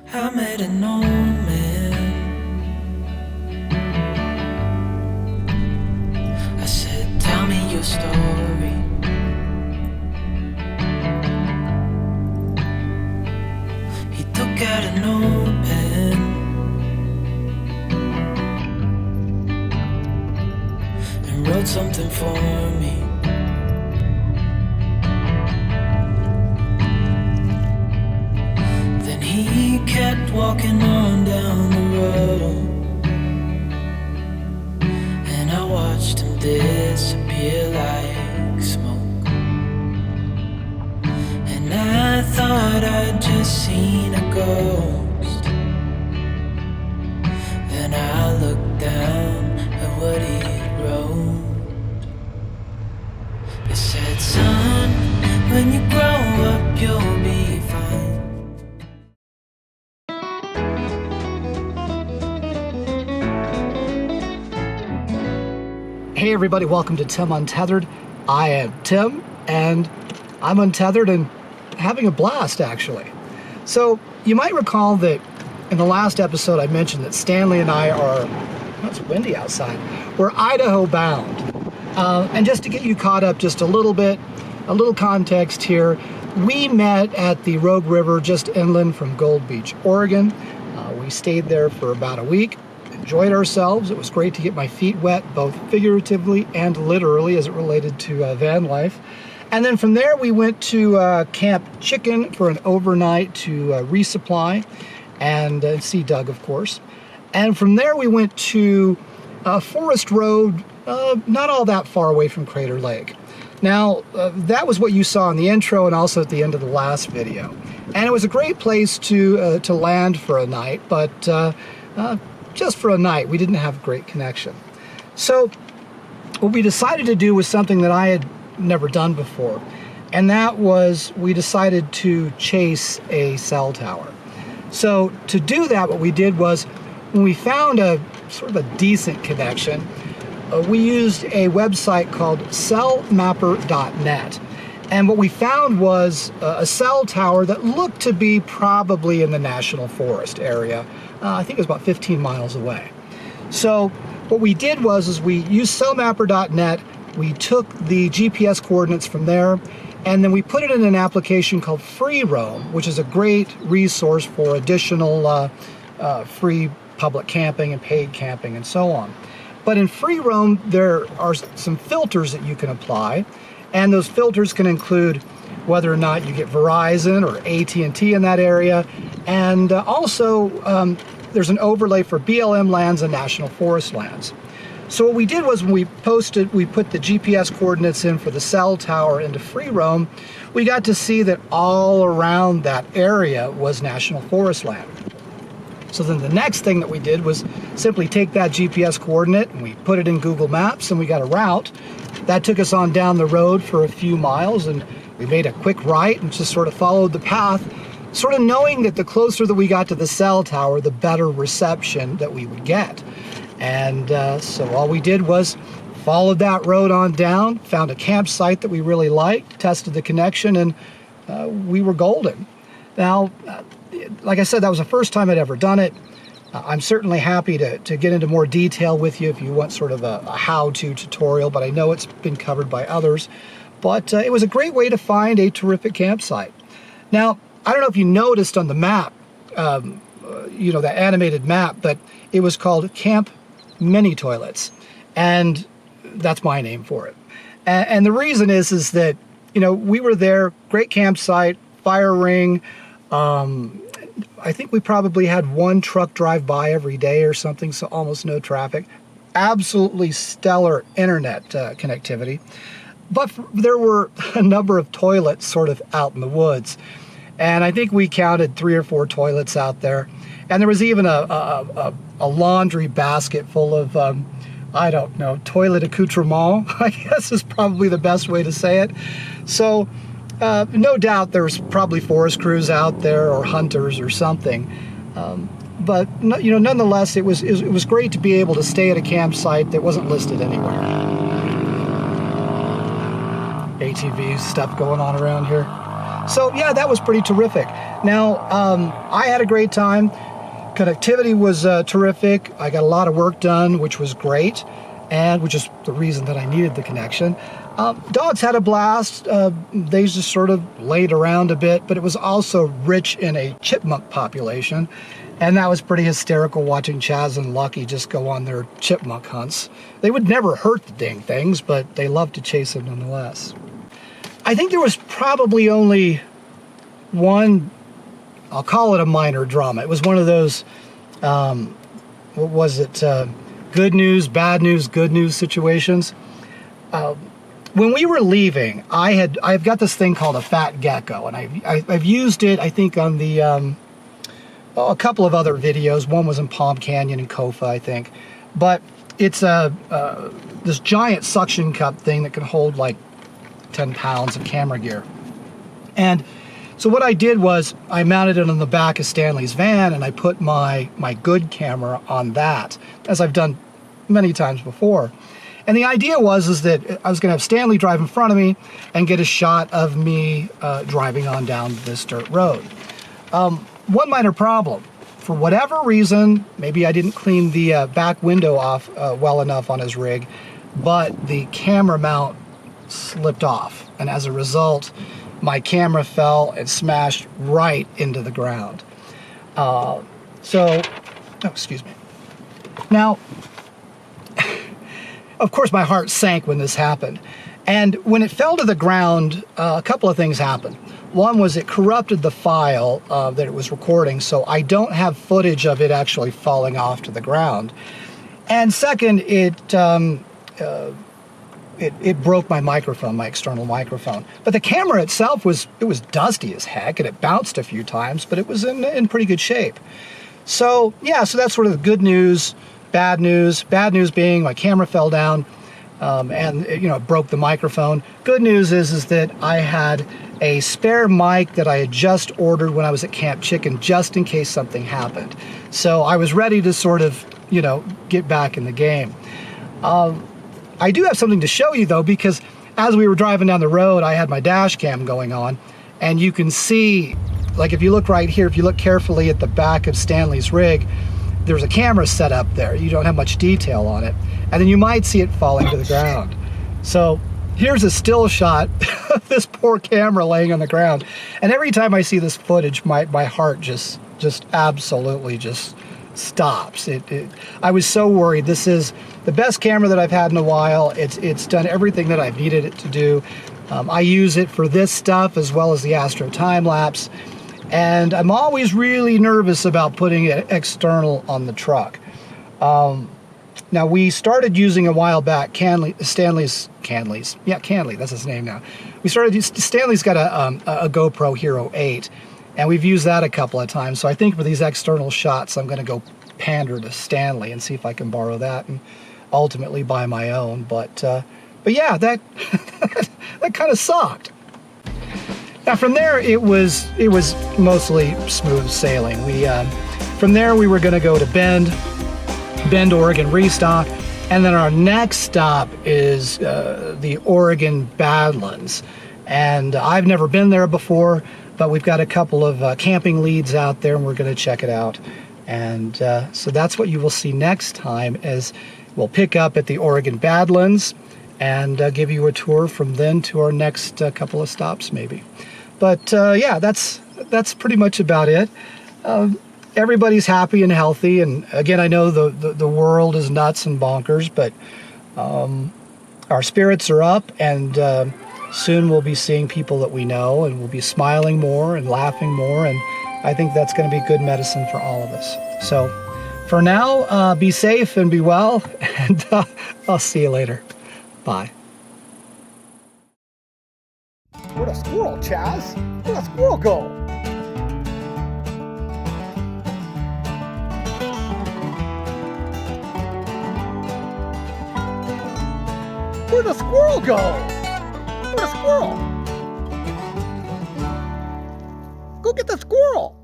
I made an old man. I said, tell me your story. He took out an old pen and wrote something for me. Then he kept walking on down the road, and I watched him disappear like smoke. And I thought I'd just seen a ghost. Then I looked down at what he wrote. It said, son, when you grow up you'll be fine. Hey everybody, welcome to Tim Untethered. I am Tim, and I'm untethered and having a blast, actually. So, you might recall that in the last episode I mentioned that Stanley and I are, it's windy outside, we're Idaho bound. And just to get you caught up just a little bit, a little context here, we met at the Rogue River just inland from Gold Beach, Oregon. We stayed there for about a week. Enjoyed ourselves. It was great to get my feet wet, both figuratively and literally as it related to van life. And then from there we went to Camp Chicken for an overnight to resupply and see Doug, of course. And from there we went to Forest Road, not all that far away from Crater Lake. Now, that was what you saw in the intro and also at the end of the last video. And it was a great place to land for a night, but just for a night, we didn't have great connection. So what we decided to do was something that I had never done before, and that was we decided to chase a cell tower. So to do that, what we did was when we found a sort of a decent connection, we used a website called cellmapper.net. And what we found was a cell tower that looked to be probably in the National Forest area. I think it was about 15 miles away. So what we did was we used cellmapper.net, we took the GPS coordinates from there, and then we put it in an application called Free Roam, which is a great resource for additional free public camping and paid camping and so on. But in Free Roam, there are some filters that you can apply, and those filters can include whether or not you get Verizon or AT&T in that area, and also there's an overlay for BLM lands and National Forest lands. So what we did was when we put the GPS coordinates in for the cell tower into Free Roam, we got to see that all around that area was National Forest land. So then the next thing that we did was simply take that GPS coordinate and we put it in Google Maps and we got a route. That took us on down the road for a few miles, and we made a quick right and just sort of followed the path, sort of knowing that the closer that we got to the cell tower, the better reception that we would get. And so all we did was followed that road on down, found a campsite that we really liked, tested the connection, and we were golden. Now, like I said, that was the first time I'd ever done it. I'm certainly happy to get into more detail with you if you want sort of a how-to tutorial, but I know it's been covered by others. But it was a great way to find a terrific campsite. Now, I don't know if you noticed on the map, you know, the animated map, but it was called Camp Mini Toilets, and that's my name for it. And the reason is that, you know, we were there, great campsite, fire ring. I think we probably had one truck drive by every day or something, so almost no traffic. Absolutely stellar internet connectivity. But there were a number of toilets sort of out in the woods. And I think we counted 3 or 4 toilets out there. And there was even a laundry basket full of, I don't know, toilet accoutrement, I guess is probably the best way to say it. So no doubt there's probably forest crews out there or hunters or something. But you know, nonetheless, it was great to be able to stay at a campsite that wasn't listed anywhere. ATV stuff going on around here. So yeah, that was pretty terrific. Now, I had a great time. Connectivity was terrific. I got a lot of work done, which was great, and which is the reason that I needed the connection. Dogs had a blast. They just sort of laid around a bit, but it was also rich in a chipmunk population, and that was pretty hysterical watching Chaz and Lucky just go on their chipmunk hunts. They would never hurt the dang things, but they loved to chase them nonetheless. I think there was probably only one, I'll call it a minor drama. It was one of those, what was it, good news, good news situations. When we were leaving, I've got this thing called a fat gecko, and I've used it, I think, on the a couple of other videos. One was in Palm Canyon and Kofa, I think. But it's this giant suction cup thing that can hold like 10 pounds of camera gear. And so what I did was I mounted it on the back of Stanley's van, and I put my good camera on that, as I've done many times before. And the idea was that I was going to have Stanley drive in front of me and get a shot of me driving on down this dirt road. One minor problem. For whatever reason, maybe I didn't clean the back window off well enough on his rig, but the camera mount slipped off. And as a result, my camera fell and smashed right into the ground. Excuse me. Now, of course, my heart sank when this happened. And when it fell to the ground, a couple of things happened. One was it corrupted the file that it was recording, so I don't have footage of it actually falling off to the ground. And second, it broke my microphone, my external microphone. But the camera itself was dusty as heck, and it bounced a few times, but it was in pretty good shape. So yeah, so that's sort of the good news. Bad news. Bad news being my camera fell down and it broke the microphone. Good news is that I had a spare mic that I had just ordered when I was at Camp Chicken, just in case something happened. So I was ready to sort of get back in the game. I do have something to show you though, because as we were driving down the road, I had my dash cam going on, and you can see, like if you look right here, if you look carefully at the back of Stanley's rig, there's a camera set up there. You don't have much detail on it. And then you might see it falling to the ground. So here's a still shot of this poor camera laying on the ground. And every time I see this footage, my heart just absolutely just stops. I was so worried. This is the best camera that I've had in a while. It's done everything that I've needed it to do. I use it for this stuff as well as the Astro time-lapse. And I'm always really nervous about putting it external on the truck. Now, we started using a while back Stanley's, that's his name now. Stanley's got a GoPro Hero 8, and we've used that a couple of times. So I think for these external shots, I'm going to go pander to Stanley and see if I can borrow that and ultimately buy my own. But yeah, that that kind of sucked. Now from there, it was mostly smooth sailing. From there we were going to go to Bend, Oregon restock, and then our next stop is the Oregon Badlands. And I've never been there before, but we've got a couple of camping leads out there, and we're going to check it out. And so that's what you will see next time, as we'll pick up at the Oregon Badlands and give you a tour from then to our next couple of stops maybe. But yeah, that's pretty much about it. Everybody's happy and healthy, and again, I know the world is nuts and bonkers, but our spirits are up, and soon we'll be seeing people that we know, and we'll be smiling more and laughing more, and I think that's going to be good medicine for all of us. So for now, be safe and be well, and I'll see you later. Bye. Where'd a squirrel, Chaz? Where'd a squirrel go? Where'd the squirrel go? Where'd the squirrel? Go get the squirrel!